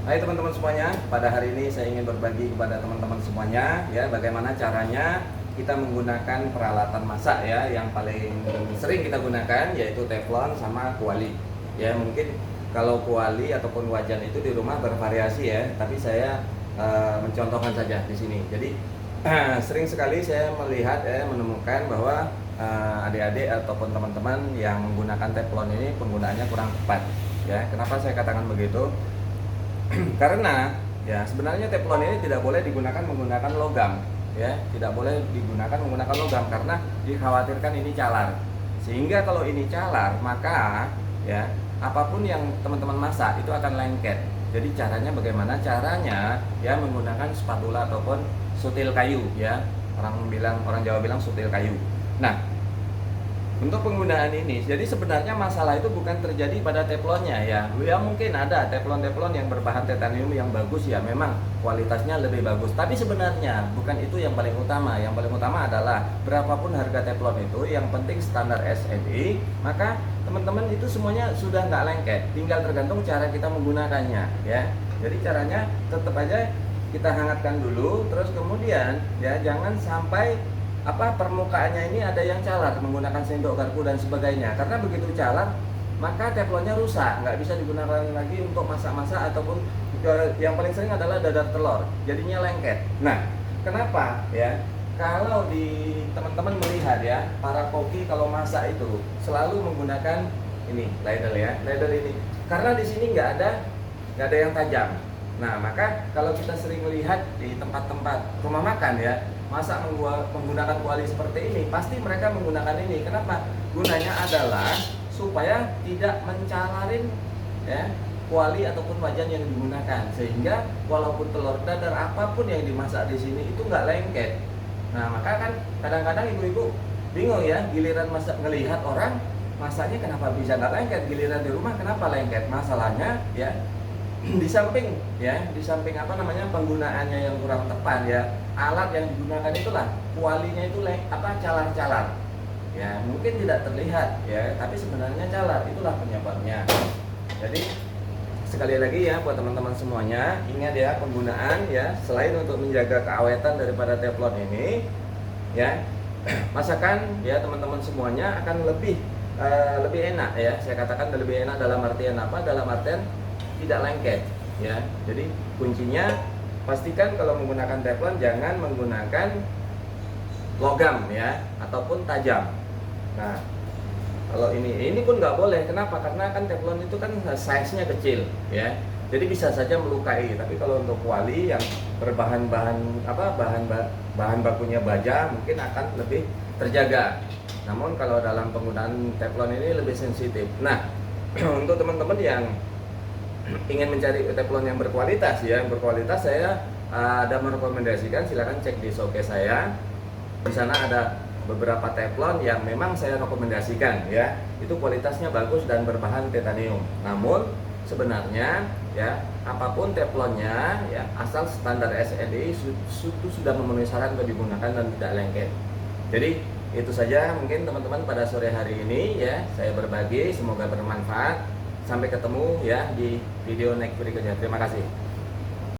Hai teman-teman semuanya, pada hari ini saya ingin berbagi kepada teman-teman semuanya ya bagaimana caranya kita menggunakan peralatan masak ya yang paling sering kita gunakan yaitu teflon sama kuali. Ya mungkin kalau kuali ataupun wajan itu di rumah bervariasi ya, tapi saya mencontohkan saja di sini. Jadi sering sekali saya melihat menemukan bahwa adik-adik ataupun teman-teman yang menggunakan teflon ini penggunaannya kurang tepat. Ya, kenapa saya katakan begitu? Karena ya sebenarnya teflon ini tidak boleh digunakan menggunakan logam ya, tidak boleh digunakan menggunakan logam karena dikhawatirkan ini calar. Sehingga kalau ini calar maka ya apapun yang teman-teman masak itu akan lengket. Jadi caranya bagaimana? Caranya ya menggunakan spatula ataupun sutil kayu ya. Orang Jawa bilang sutil kayu. Nah, untuk penggunaan ini, jadi sebenarnya masalah itu bukan terjadi pada teflonnya ya. Ya mungkin ada teflon-teflon yang berbahan titanium yang bagus ya, memang kualitasnya lebih bagus. Tapi sebenarnya bukan itu yang paling utama. Yang paling utama adalah berapapun harga teflon itu, yang penting standar SNI, maka teman-teman itu semuanya sudah nggak lengket. Tinggal tergantung cara kita menggunakannya ya. Jadi caranya tetap aja kita hangatkan dulu, terus kemudian ya jangan sampai permukaannya ini ada yang calar menggunakan sendok garpu dan sebagainya, karena begitu calar maka teflonnya rusak, nggak bisa digunakan lagi untuk masak-masak ataupun yang paling sering adalah dadar telur, jadinya lengket. Nah, kenapa ya? Kalau di teman-teman melihat ya, para koki kalau masak itu selalu menggunakan ini ladle ya, ladle ini, karena di sini nggak ada yang tajam. Nah, maka kalau kita sering melihat di tempat-tempat rumah makan ya, masak menggunakan kuali seperti ini, pasti mereka menggunakan ini. Kenapa? Gunanya adalah supaya tidak mencalarin ya kuali ataupun wajan yang digunakan, sehingga walaupun telur dadar apapun yang dimasak di sini itu nggak lengket. Nah, maka kan kadang-kadang ibu-ibu bingung ya, giliran masak ngelihat orang masaknya kenapa bisa nggak lengket, giliran di rumah kenapa lengket. Masalahnya ya di samping penggunaannya yang kurang tepat ya, alat yang digunakan itulah kualinya itu calar-calar ya, mungkin tidak terlihat ya, tapi sebenarnya calar, itulah penyebabnya. Jadi sekali lagi ya buat teman-teman semuanya, ingat ya penggunaan ya, selain untuk menjaga keawetan daripada teflon ini ya, masakan ya teman-teman semuanya akan lebih enak ya. Saya katakan lebih enak dalam artian apa? Dalam artian tidak lengket ya. Jadi kuncinya pastikan kalau menggunakan teflon jangan menggunakan logam ya ataupun tajam. Nah, kalau ini pun nggak boleh. Kenapa? Karena kan teflon itu kan size-nya kecil ya. Jadi bisa saja melukai. Tapi kalau untuk kuali yang berbahan bahan bakunya baja mungkin akan lebih terjaga. Namun kalau dalam penggunaan teflon ini lebih sensitif. Nah, untuk teman-teman yang ingin mencari teflon yang berkualitas ya, saya ada merekomendasikan, silakan cek di showcase saya. Di sana ada beberapa teflon yang memang saya rekomendasikan ya, itu kualitasnya bagus dan berbahan titanium. Namun sebenarnya ya apapun teflonnya ya, asal standar SNI itu sudah memenuhi syarat untuk digunakan dan tidak lengket. Jadi itu saja mungkin teman-teman pada sore hari ini ya, saya berbagi, semoga bermanfaat. Sampai ketemu ya di video next berikutnya. Terima kasih.